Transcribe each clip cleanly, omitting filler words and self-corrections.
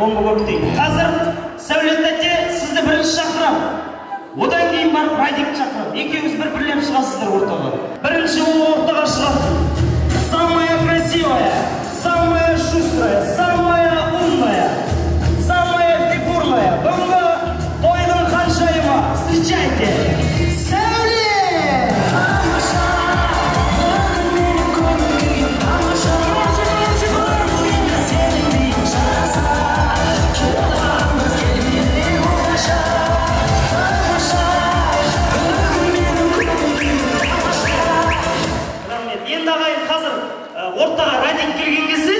бомба көп дейді. Қазір Сәулет әке сізді бірінші шақырамын. Одан кейін барып Радик шақырамын. Екеуіңіз бірлеп шығасыздар ортаға. Бірінші ол ортаға шығады. Самая красивая, самая шустрая, самая умная, самая фигурная. Бүгінгі тойдың ханшайымы. Встречайте! Ортаға Радик келген кезде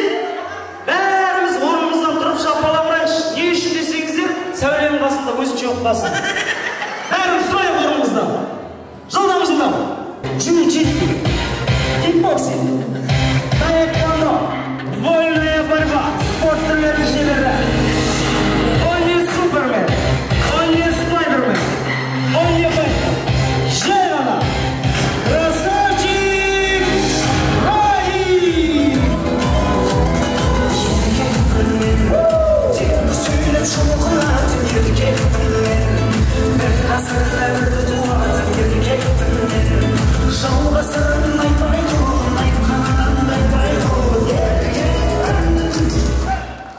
бәріміз орнымыздан тұрып шапалап ұрайықшы. Не үшін десеңіздер, Сәулем басында өзінше оқпасын. Бәріміз тұрайық орнымыздан. Жылдам. Jiu-jitsu, кикбоксинг, таэквондо, вольная борьба, спорт түрлерінің шебері. Он не Супермен, он не Спайдермен, он не Бэтмен. Жай ғана.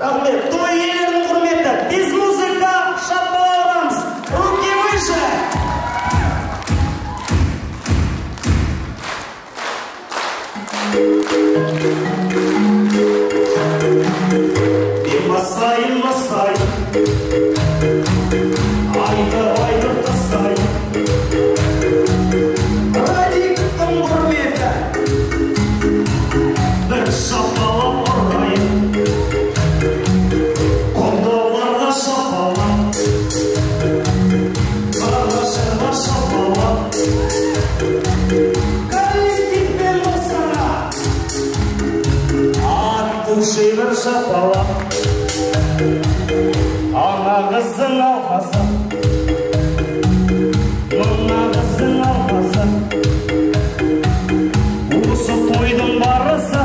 Рахмет, той иелерінің құрметі, без музыка шапалағымыз, руки выше! Басай, айтыр тасай. Радиктің құрметі, бір шапалап ұрайын. Қолдауларға шапалап, бағашыға шапалап. Коллективпен басара, ат души бір шапалап. Ана қыздың алқасы, мына қыздың алқасы. Осы тойдың барысы,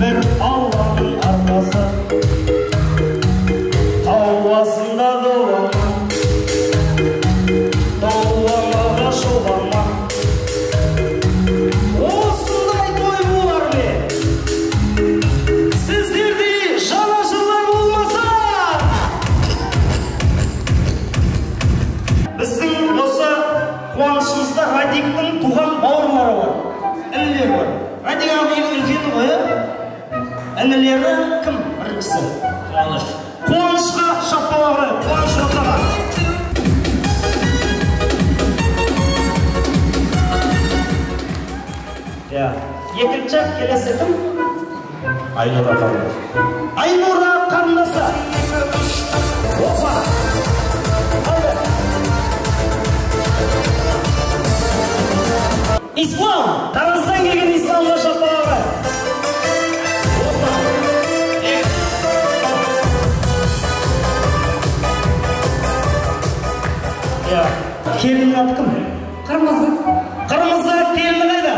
бір Алланың арқасы. Тауласында долама, долламаға шолама. Осындай той болар ме? Біздің осы қуанышымызда Радиктің туған бауырлары бар, інілері бар. Радик ағайдың үлкені ғой, інілері кім? Біріншісі Қуаныш. Қуанышқа шапалақ ұрайық, Қуаныш ортаға. Екінші келесі кім? Айнұра қарындасы. Айнұра қарындасы. Опа! İslam! Taranızdan gelgen İslam'la şapalağına. Ya, kelinin adı kim? Kırmızı. Kırmızı kelini kayda?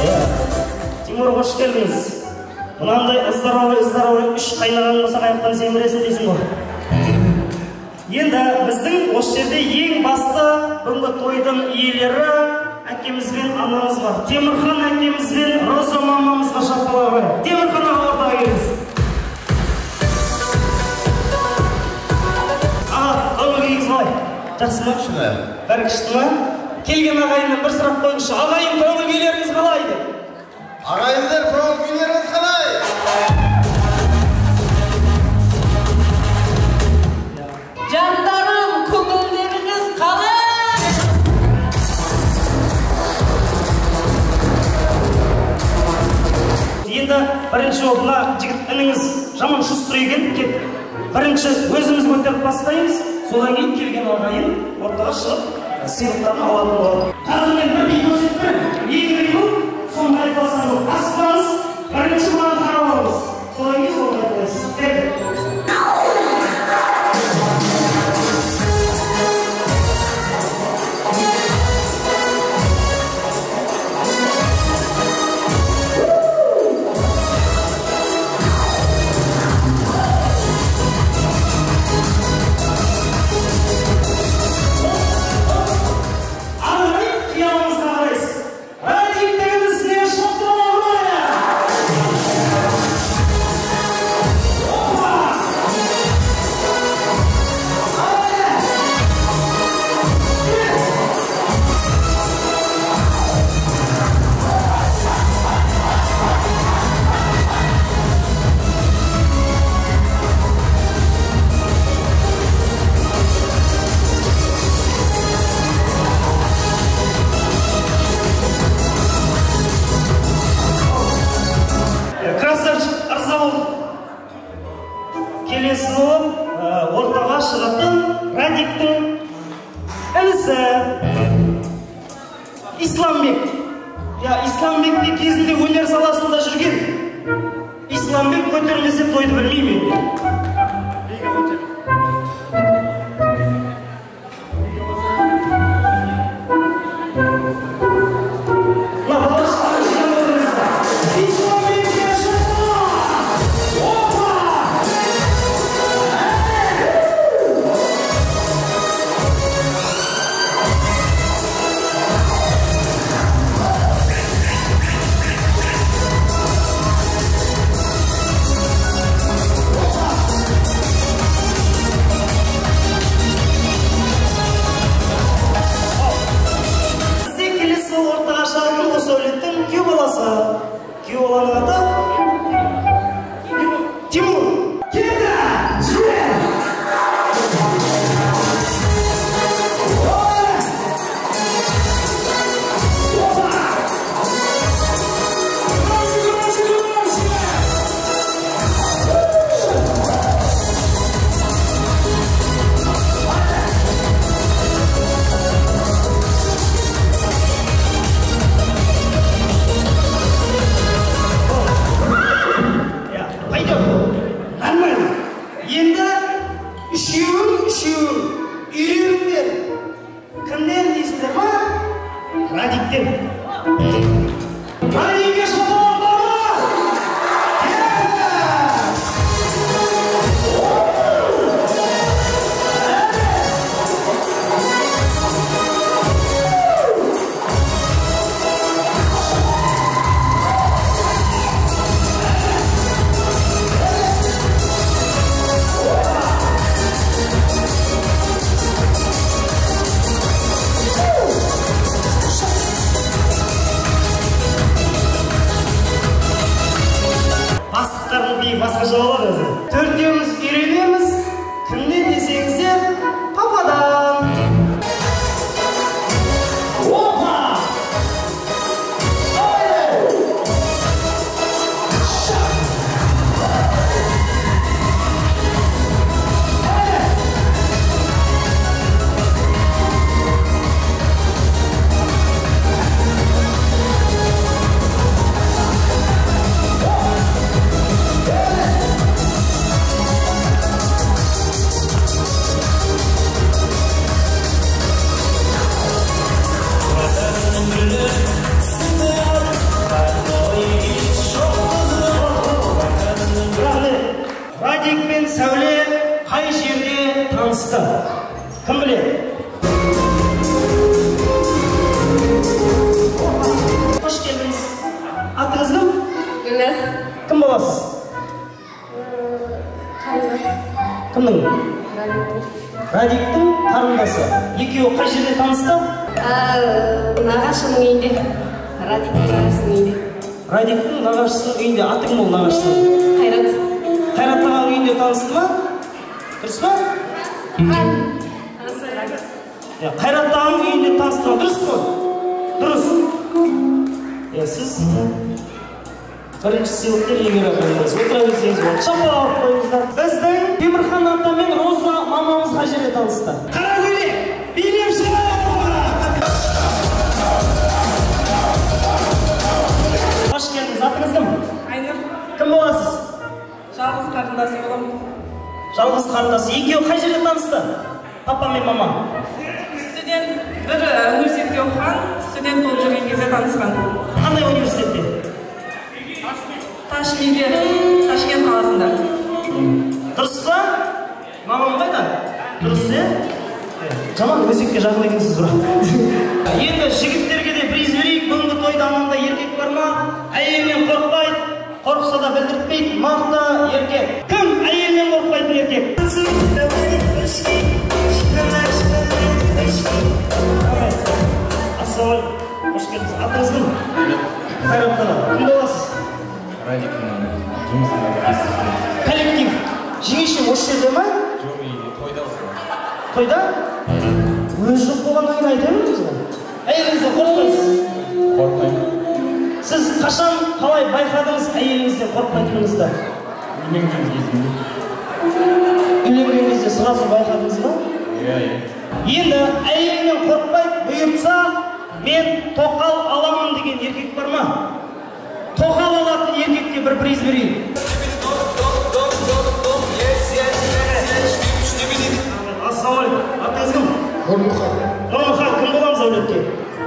Ya, Timur hoş geldiniz. Мынандай ыздырауы үш қайнаған болса қаяқтан семіресің дейсің ғой. Енді біздің осы жерде ең басты бүгінгі тойдың иелері әкеміз бен анамыз бар. Темірхан әкеміз бен Роза мамамызға шапалақ ұрайық. Темірхан аға ортаға келіңіз. Аға, көңіл-күйіңіз қалай? Жақсы ма? Күшті ме? Бәрі күшті ма? Келген ағайыннан бір сұрақ қойыңызшы. Ағайын, көңіл-күйлеріңіз қалай? Ағайындар, көңіл-күйлеріңіз қалай? Жандарым, көңілдеріңіз қалай? Енді бірінші ол мына жігіт ініңіз жаман шустыр екен, бірінші өзіміз көтеріп бастаймыз, содан кейін келген ағайын ортаға шығып сыйлықтарын алатын болады. Қазір мен бір би көрсетіп, екі би сонда айтпасам бұл аспаңыз, бірінші маған қарап алыңыз, содан кейін сонда айтпайсыз. келесі болып ортаға шығатын Радиктің інісі Исламбек. Исламбек те кезінде өнер саласында жүрген. Исламбек көтермесе тойды білмеймін. Төртеуміз үйренеміз, кімнен десеңіздер, пападан. Опа! Радик пен Сәуле қай жерде танысты? Кім біледі? Қош келдіңіз. Атыңыз кім? Гүлназ. Кім боласыз? Қарындас. Кімнің? Радиктің. Радиктің қарындасы. Екеуі қай жерде танысты? Нағашының үйінде. Радиктің нағашысының үйінде. Радиктің нағашысының үйінде. Атың бол нағашысының? Қайрат. Қайрат ағаның үйінде танысты ма? Дұрыс па? Қайрат ағаның үйінде танысты ма? Дұрыс па? Дұрыс. Сіз бірінші сыйлықтан егер апайыңыз. Отыра берсеңіз болады. Шапалақ алып қойыңыздар. Біздің Темірхан ата мен Роза мамамыз қай жерде танысты? Қаракөйлек, билеп шығарып! Қош келдіңіз. Атыңыз кім? Айнұр. Кім боласыз? Жалғыз қарындасы боламын. Жалғыз қарындасы. Екеуі қай жерде танысты? Папа мен мама. Студент, бір университетте оқыған, студент болып жүрген кезде танысқан. Қандай университетте? Ташкентте, Ташкент қаласында. Дұрыс па? Мамам қайда? Дұрыс, жаман өсекке жақын екенсіз бірақ. Енді жігіттерге де приз берейік. Бүгінгі тойда ананда еркек бар ма? Әйелінен қорықпайды, қорықса да білдіртпейді. Мақта еркек. Кім әйелінен қорықпайтын еркек? Ассалаумағалейкум. Қош келдіңіз. Атыңыз кім? Қайрат аға. Кім боласыз? Радиктің жұмысында коллектив. Жеңеше осы жерде ма? жоқ, тойда отырған. Тойда? Өз жоқ болғаннан кейін айтамын бізге. Әйеліңізден қорықпайсыз? Қорқаймын. Сіз қашан қалай байқадыңыз әйеліңізден қорықпайтыныңызды? Үйленген кезінде. үйленген кезде сразу байқадыңыз ба? Иә. Енді әйелінен қорықпай бұйыртса, мен тоқал аламын деген еркек бар ма? Тоқал алатын еркекке бір приз берейін. Ассалаумағалейкум. Атыңыз кім? Нұрмұхан. Нұрмұхан, кім боламыз әулетке?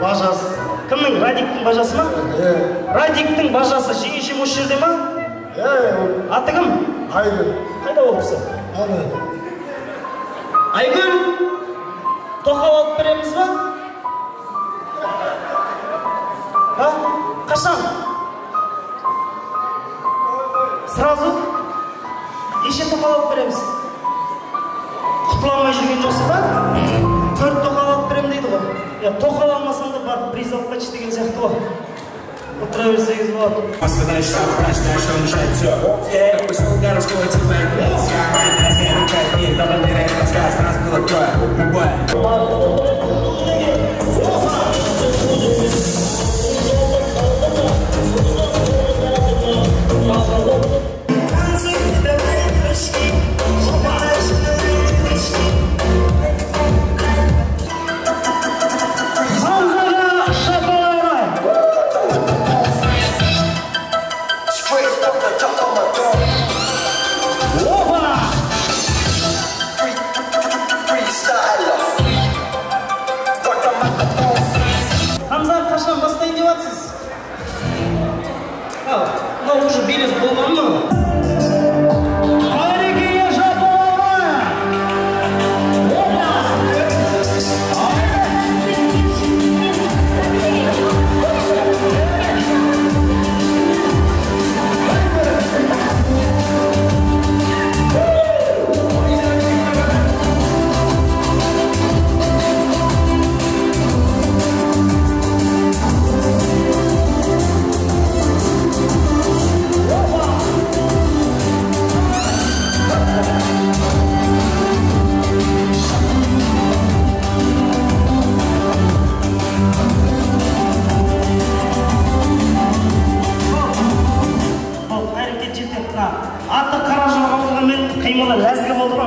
Бажас. Кімнің? Радиктің бажасы ма? Радиктің бажасы жеңеше осы жерде ма? Аты кім? Айгүл. Қайда ол кісі? Аны. Айгүл, тоқал алып береміз ба? Қашан? Сразу? Неше тоқал алып береміз? Құтыламай жүрген жоқсың ба? 4 тоқал алып берем дейді ғой. Тоқал алмасам да бар приз алып қайтшы деген сияқты ғой. Отыра берсеңіз болады. Уже билет болған ма? Қарекеге жапалары! Аты қара жорға болғанмен қимылы ләзгі болды ма?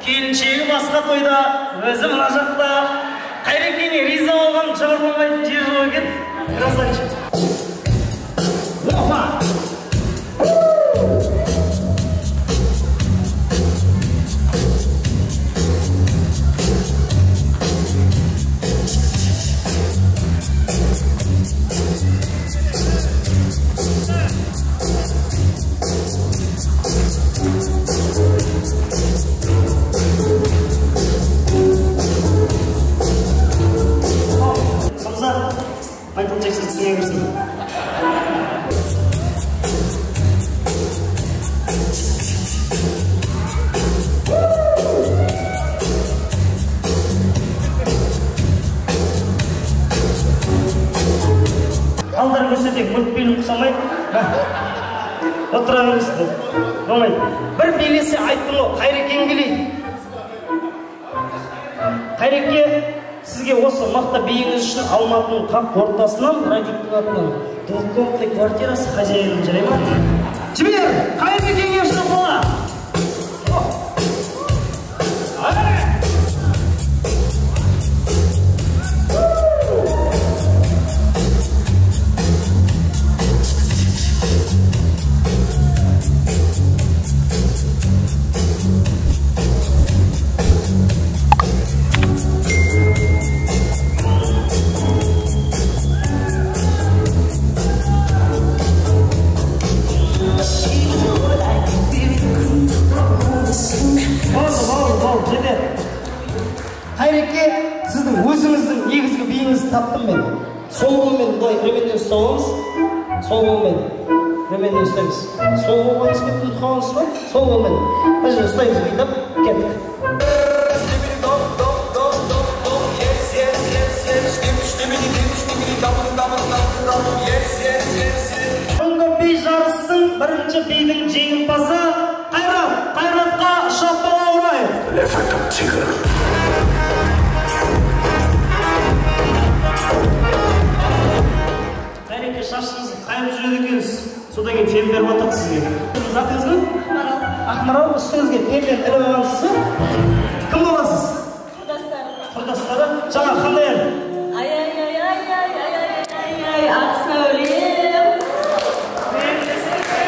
Келіншегі басқа тойда, өзі мына жақта. Қайрекеңе риза болған жабырламайтын жер жоқ екен. Красавчик. Опа! Майкл Джексон түсіне кірсін. Алдар көрсетек, мультфильм ұқсамай. Отыра беріңіздер. Болмайды. Бір белесе айттым ғой, Қайрекен келейді. Қайреке сізге осы мақта биіңіз үшін Алматының қақ ортасынан Радиктің атынан двухкомнатный квартирасы хозяйының жарай ма? Жібер! Қайрекеңе үшін бола! She ремесін таптым мен. Сол қолмен былай ременнен ұстауымыз. Сол қолмен ременнен ұстаймыз. Сол қолмен келіп тұтқанымыз ба? Сол қолмен. Мына жерде ұстаймыз бүйтіп кеттік. Бүгінгі би жарыстың бірінші бидің жеңімпазы Қайратқа шапалақ ұрайық. Қайреке шашыңызды қайып жүреді екенсіз. Содан кейін фен беріп отырық сізге. Атыңыз кім? Ақмарал. Үстіңізге фенмен іліп алғансыз ба? Кім боласыз? Құрдастары. Жаңа қандай ән? Ақ сәулем,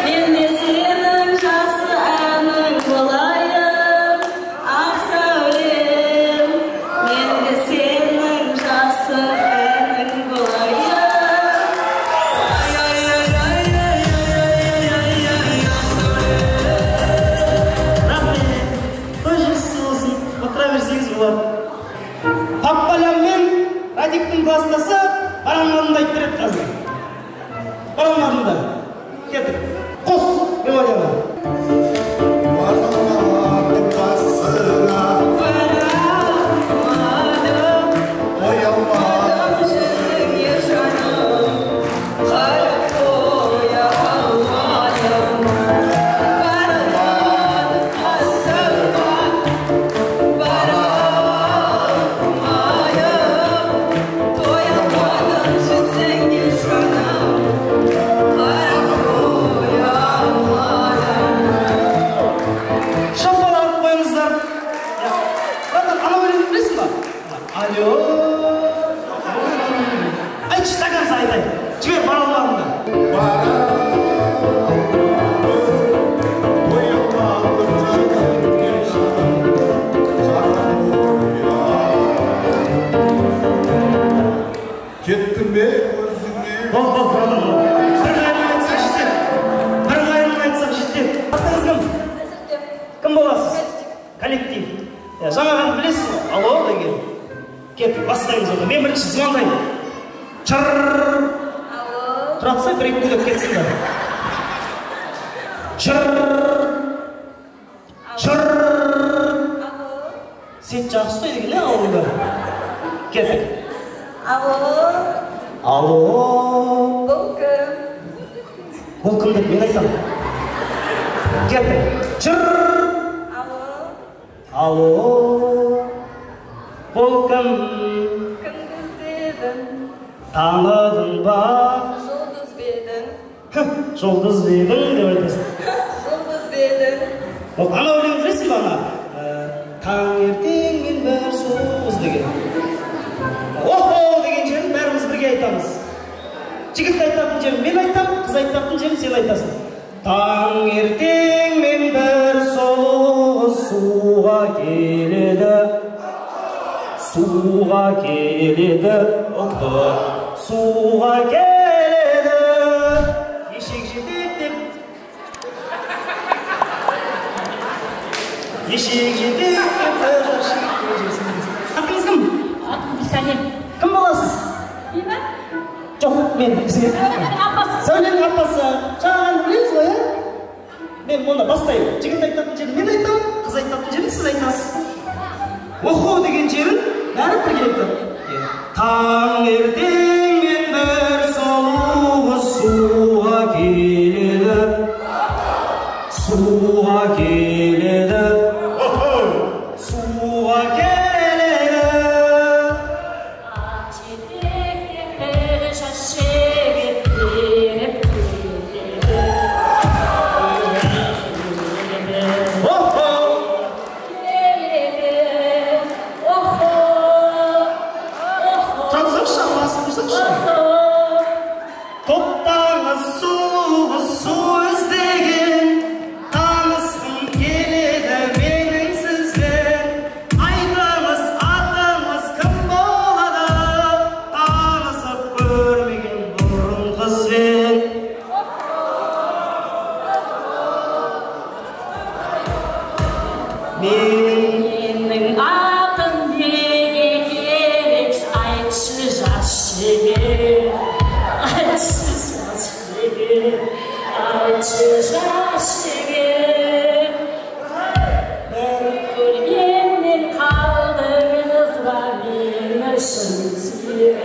мен де сенің жақсы әнің болайын. Ақ сәулем, мен де сенің жақсы әнің болайын. Рахмет. Той жүрсіз болсын. Отыра берсеңіз болады. Паппалям мен Радиктің бастасы Барамарында айтып береді қазір. Барамарында. Кеттік. Қос мелодияға. Барамардың қасына қоямадым Жүзіңе жаным, қарап қоя алмадым. Барамардың қасына Шапалақ қойыңыздар. Ана өлең білесің ба? Алло. Айтшы стаканса айтайын. Жібер бара алмадым. кеттім бе өзіңе Бол, братан. Бір қайырма айтсақ жетеді. Бір қайырма айтсақ жетеді. Атыңыз кім? Кім боласыз? Коллектив. Жаңа ғана білесіз ғой? Алло деген. Кеттік, бастаймыз оны. Мен бірінші звондаймын. Чыррррр. Тұра тұрсай, бір-екі көйлек кетсіңдер. Чыррррр. Чыррррр. Сен жақсы ұстайды екен, ауылда. Кеттік. Алло. Бұл кім деп мен айтамын. Кеттік. Чыррррр. Алло. Бұл кім? Кімді іздедің, Таныдың ба? жұлдыз бедің, Жұлдыз бедің деп айтасың. жұлдыз бедің. Ана өлең білесің ба ана? Таңертеңмен бір соғыз деген. О-хо деген жерін бәріміз бірге айтамыз. Жігіт айтатын жерін мен айтамын, қыз айтатын жерін сен айтасың. Таңертеңмен бір соғыз суға келеді. Суға келеді. Суға келеді. Ешек жетектеп. Ешек жетектеп. Атыңыз кім? Сәлем. Кім боласыз? Бейма? Жоқ, мен бізге. Сәуленің апасы. Жаңағанды білеміз ғой, мен мұны бастаймын. Жігіт айтатын жерін мен айтамын, қыз айтатын жерін сіз айтасыз. Оқу деген жерін бәрі бірге айтады. Таңертеңмен бір соғыз суға келеді. Суға келеді. Суға келеді. Жетектер шашып беріп келеді. О-хо! Келеді. О-хо! О-хо! Тұрсаңшы, басып тұрсаңшы. Топтаңыз суға су іздеген, танысқым келеді менің сізбен. Айтыңыз атыңыз кім болады, танысып көрмеген бұрын қызбен. Менің атым неге керек, айтшы жас айтшы жас жігіт, бір көргеннен қалдыңыз ба мен үшін сүйіп,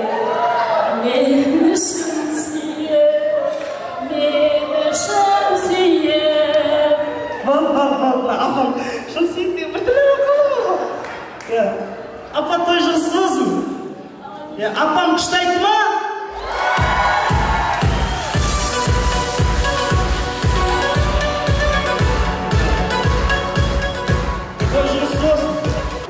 мен үшін сүйіп, мен үшін сүйіп. Апам, шын сүйіктен бір тілі оқылы. Апа той жақсы болсын. Апам күшті айтты ма? Той жақсы болсын.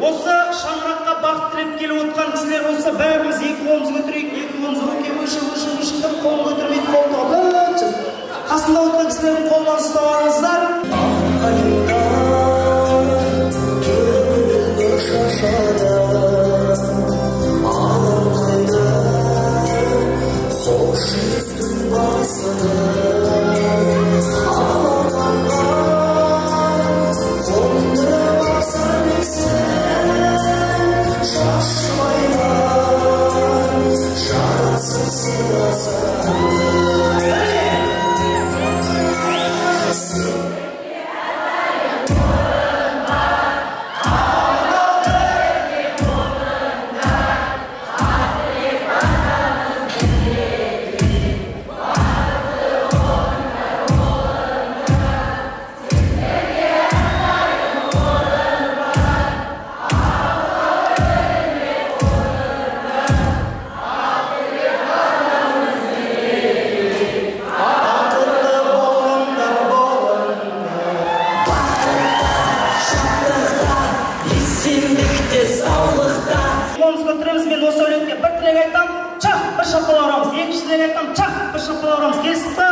Осы шаңыраққа бақыт тілеп келіп отқан кісілер болса, бәріміз екі қолымыз көтерейік, екі қолымыз руке өші, кім қолын көтермейді, қолды ұлы. Қасында отқан кісілердің қолынан ұстап алыңыздар. Мен осы өлеңге бір тілек айтам, чақ, бір шапалақ ұрамыз. Екінші тілек айтам, чақ, бір шапалақ ұрамыз. Келісіз бе?